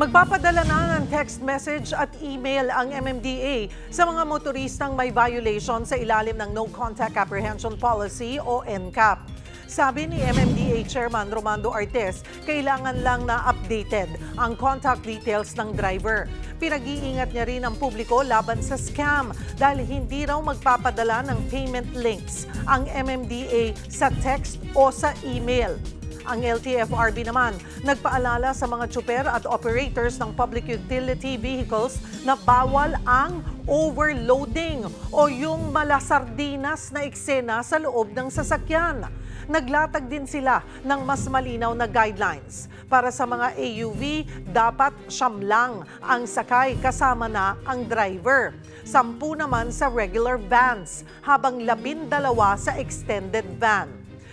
Magpapadala na ng text message at email ang MMDA sa mga motoristang may violation sa ilalim ng No Contact Apprehension Policy o NCAP. Sabi ni MMDA Chairman Romando Artes, kailangan lang na updated ang contact details ng driver. Pinag-iingat niya rin ang publiko laban sa scam dahil hindi raw magpapadala ng payment links ang MMDA sa text o sa email. Ang LTFRB naman, nagpaalala sa mga tsuper at operators ng public utility vehicles na bawal ang overloading o yung malasardinas na eksena sa loob ng sasakyan. Naglatag din sila ng mas malinaw na guidelines. Para sa mga AUV, dapat 9 lang ang sakay kasama na ang driver. 10 naman sa regular vans, habang 12 sa extended van.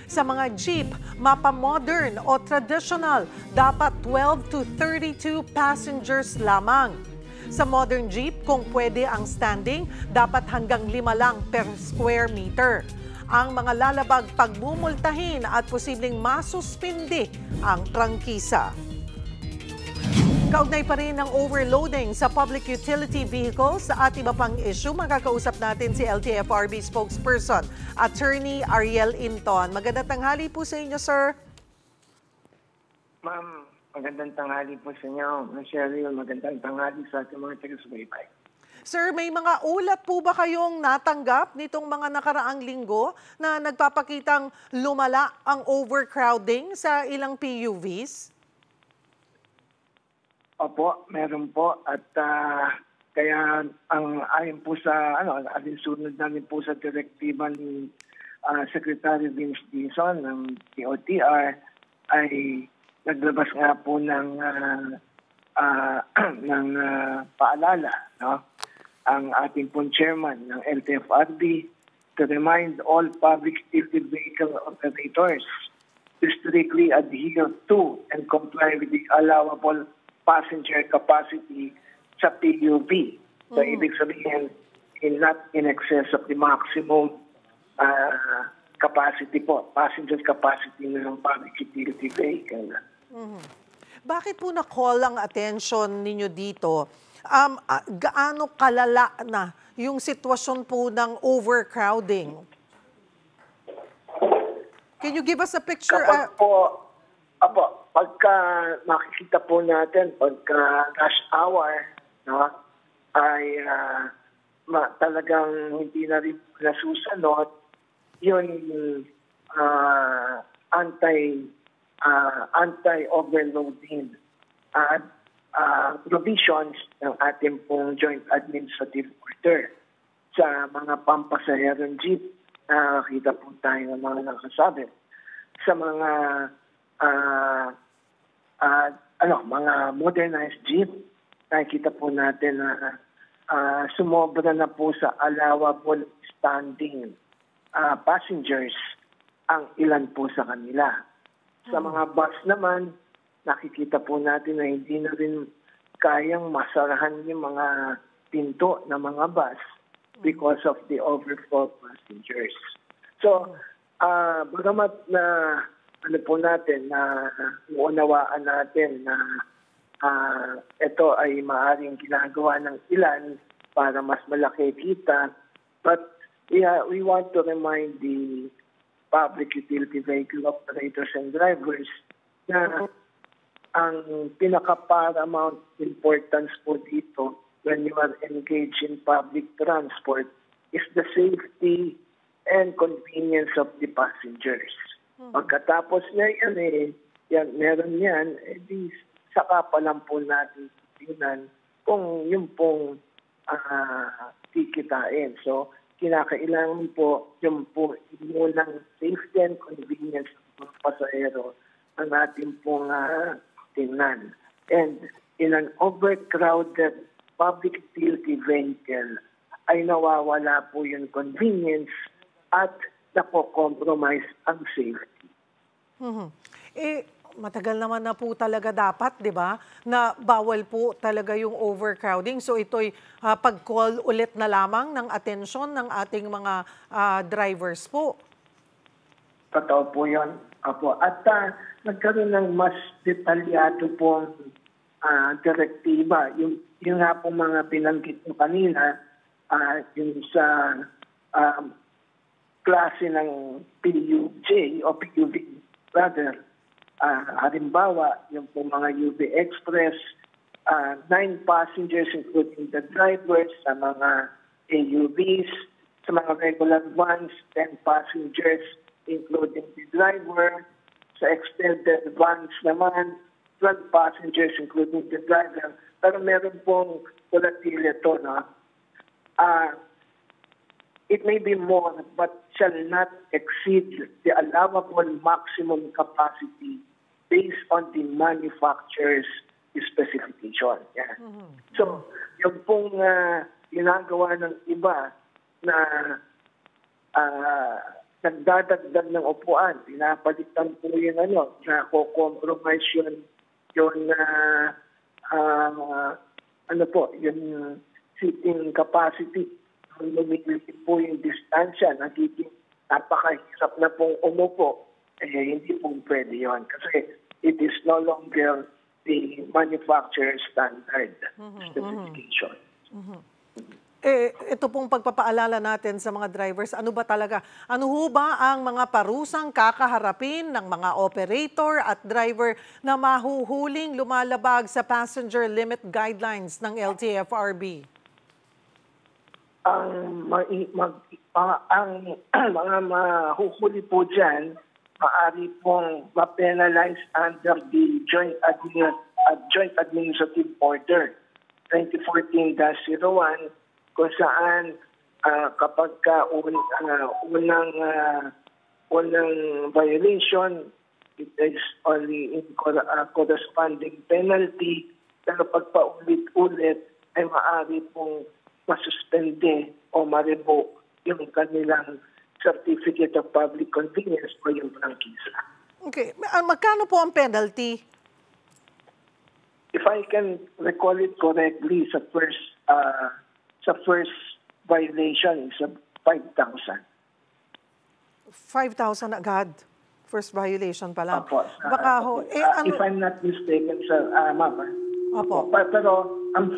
Sa mga jeep, mapa-modern o traditional, dapat 12 to 32 passengers lamang. Sa modern jeep, kung pwede ang standing, dapat hanggang 5 lang per square meter. Ang mga lalabag pagmumultahin at posibleng masuspindi ang prangkisa. Kaugnay pa rin ng overloading sa public utility vehicles at iba pang issue, makakausap natin si LTFRB spokesperson, Attorney Ariel Inton. Magandang tanghali po sa inyo, sir. Ma'am, magandang tanghali po sa inyo. Cheryl, magandang tanghali sa ating mga taga-subaybay. Sir, may mga ulat po ba kayong natanggap nitong mga nakaraang linggo na nagpapakitang lumala ang overcrowding sa ilang PUVs? Opo, meron po. At kaya ang ayon po sa, alinsunod namin po sa direktiba ni Secretary Vince Dizon ng TOTR ay naglabas nga po ng paalala, no? Ang ating pong chairman ng LTFRB to remind all public utility vehicle operators to strictly adhere to and comply with the allowable passenger capacity sa PUV. So, ibig sabihin, not in excess of the maximum capacity po, passenger capacity ng public utility vehicle. Bakit po na-call ang attention ninyo dito? Gaano kalala na yung sitwasyon po ng overcrowding? Can you give us a picture? Pagka makikita po natin, pagka rush hour, no, ay talagang hindi na rin nasusunod yung anti-overloading provisions ng ating pong Joint Administrative Order. Sa mga pampasaherong jeep, nakakita po tayo ng mga nakasabi. Sa mga mga modernized jeep, nakikita po natin na sumobra na po sa allowable standing passengers ang ilan po sa kanila. Sa mga bus naman, nakikita po natin na hindi na rin kayang masarahan yung mga pinto ng mga bus because of the overflow passengers. So, bagamat na uunawaan natin na ito ay maaaring ginagawa ng ilan para mas malaki kita, but we want to remind the public utility vehicle operators and drivers na ang pinaka-paramount importance po dito when you are engaged in public transport is the safety and convenience of the passengers. Pagkatapos na meron yan, di saka pa lang po natin tingnan kung yung pong kikitain. So, kinakailangan po yung po ng safety and convenience ng mga pasahero ang ating pong tingnan. And in an overcrowded public utility vehicle ay nawawala po yung convenience at napo-compromise ang safety. Matagal naman na po talaga dapat, di ba, na bawal po talaga yung overcrowding. So ito'y pag-call ulit na lamang ng atensyon ng ating mga drivers po. Totoo po yun. At nagkaroon ng mas detalyado pong direktiba. Yung nga pong mga binanggit mo kanina, yung sa klase ng PUJ o PUV rather, halimbawa, yung pong mga UV Express, 9 passengers including the drivers sa mga AUVs, sa mga regular vans, 10 passengers including the driver, sa extended vans naman, 12 passengers including the driver. Pero meron pong volatility ito, no? It may be more but shall not exceed the allowable maximum capacity based on the manufacturer's specification. Yeah. So, yung pong ginagawa ng iba na nagdadagdag ng upuan, pinapalitan po yung na compromise yung yung seating capacity. Kung lumiliit po yung distansya, nagiging napakahirap na pong umupo, hindi po pwede yun. Kasi it is no longer the manufacturer's standard specification. Ito pong pagpapaalala natin sa mga drivers, ano ba talaga? Ano ho ba ang mga parusang kakaharapin ng mga operator at driver na mahuhuling lumalabag sa passenger limit guidelines ng LTFRB? Ang mga mahuhuli po dyan, maaari pong ma-penalize under the Joint Administrative Order 2014-01 kung saan kapag unang violation, it is only in corresponding penalty, pero pag paulit-ulit ay maaari pong masuspende o ma-revoke yung kanilang Certificate of Public Convenience o yung prangkisa. Okay. Magkano po ang penalty? If I can recall it correctly, sa first violation is 5,000. 5,000 agad. First violation pa lang. Opo. Baka ho, if I'm not mistaken, sir, ma'am. Opo. Pero ang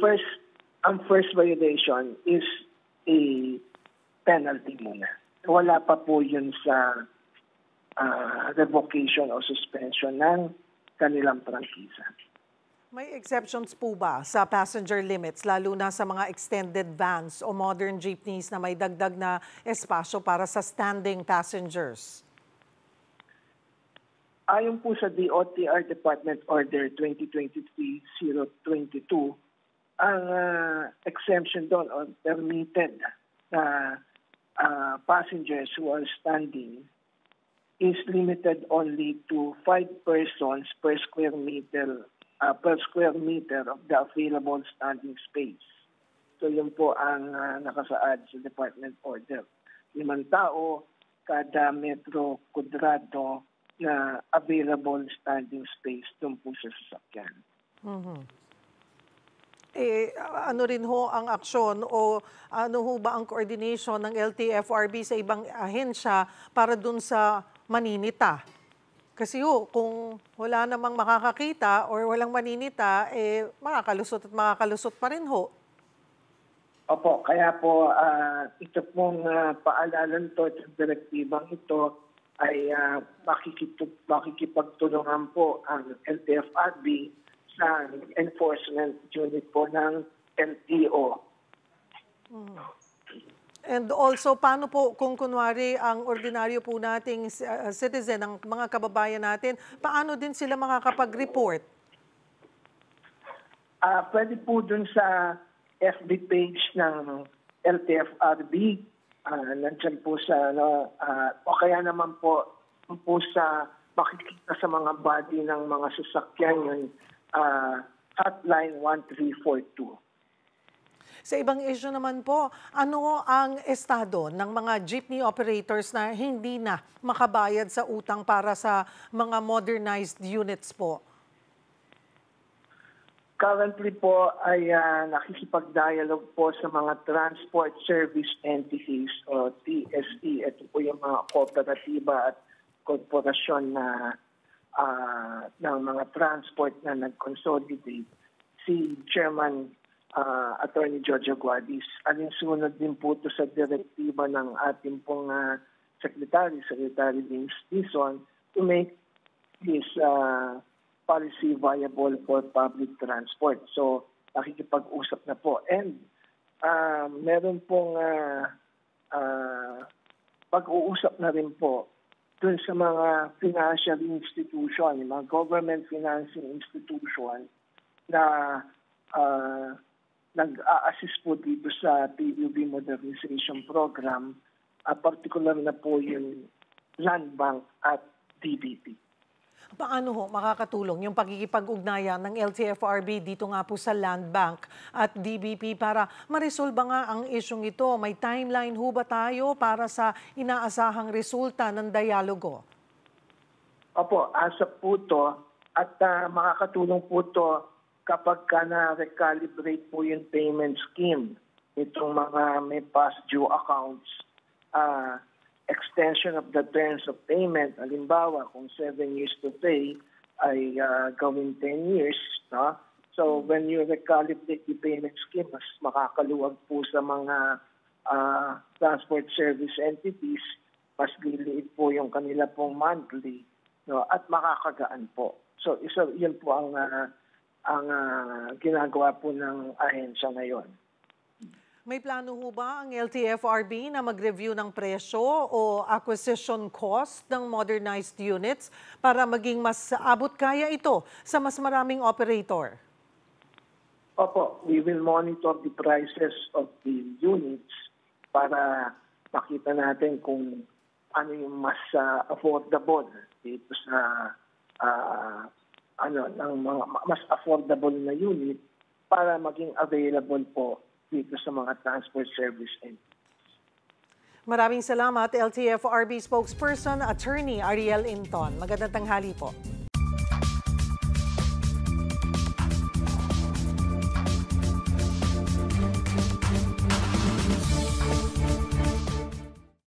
first violation is a penalty muna. Wala pa po yun sa revocation o suspension ng kanilang prangkisa. May exceptions po ba sa passenger limits, lalo na sa mga extended vans o modern jeepneys na may dagdag na espasyo para sa standing passengers? Ayon po sa DOTR Department Order 2023-022, ang exemption doon o permitted na passengers who are standing is limited only to 5 persons per square meter of the available standing space. So yun po ang nakasaad sa Department Order. 5 tao kada metro kudrado na available standing space doon po sa sasakyan. Ano rin ho ang aksyon o ano ho ba ang coordination ng LTFRB sa ibang ahensya para dun sa maninita? Kasi ho, kung wala namang makakakita or walang maninita, makakalusot at makakalusot pa rin ho. Opo, kaya po ito pong paalalan to, itong direktibang ito ay makikipagtulungan po ang LTFRB sa enforcement unit po ng LTO. And also, paano po kung kunwari ang ordinaryo po nating citizen, ang mga kababayan natin, paano din sila makakapag-report? Pwede po dun sa FB page ng LTFRB, nandyan po sa, o kaya naman po sa makikita sa mga body ng mga sasakyan yung hotline 1342. Sa ibang issue naman po, ano ang estado ng mga jeepney operators na hindi na makabayad sa utang para sa mga modernized units po? Currently po ay nakikipag-dialogue po sa mga Transport Service Entities o TSE. Ito po yung mga kooperatiba at korporasyon na ng mga transport na nag-consolidate si Chairman Attorney Jojo Guadis. Alinsunod din po ito sa direktiba ng ating pong Secretary James Dizon, to make this policy viable for public transport. So, nakikipag-usap na po. And meron pong pag-uusap na rin po dun sa mga financial institution, mga government financing institution na nag-a-assist po dito sa PUB Modernization Program, particular na po yung Land Bank at DBP. Paano ho makakatulong yung pagkikipag-ugnayan ng LTFRB dito nga po sa Land Bank at DBP para maresolba nga ang isyong ito? May timeline ho ba tayo para sa inaasahang resulta ng dialogo? Opo, asap po to at makakatulong po to kapag ka na-recalibrate po yung payment scheme itong mga may past due accounts, extension of the terms of payment. Halimbawa, kung 7 years to pay ay gawin 10 years. No? So when you recalibrate the payment scheme, mas makakaluwag po sa mga transport service entities, mas liliit po yung kanila pong monthly, no? At makakagaan po. So yun po ang ginagawa po ng ahensya ngayon. May plano ho ba ang LTFRB na mag-review ng presyo o acquisition cost ng modernized units para maging mas abot kaya ito sa mas maraming operator? Opo, we will monitor the prices of the units para makita natin kung ano yung mas affordable dito sa ng mga mas affordable na unit para maging available po dito sa mga transport service entities. Maraming salamat, LTFRB spokesperson, Attorney Ariel Inton. Magandang tanghali po.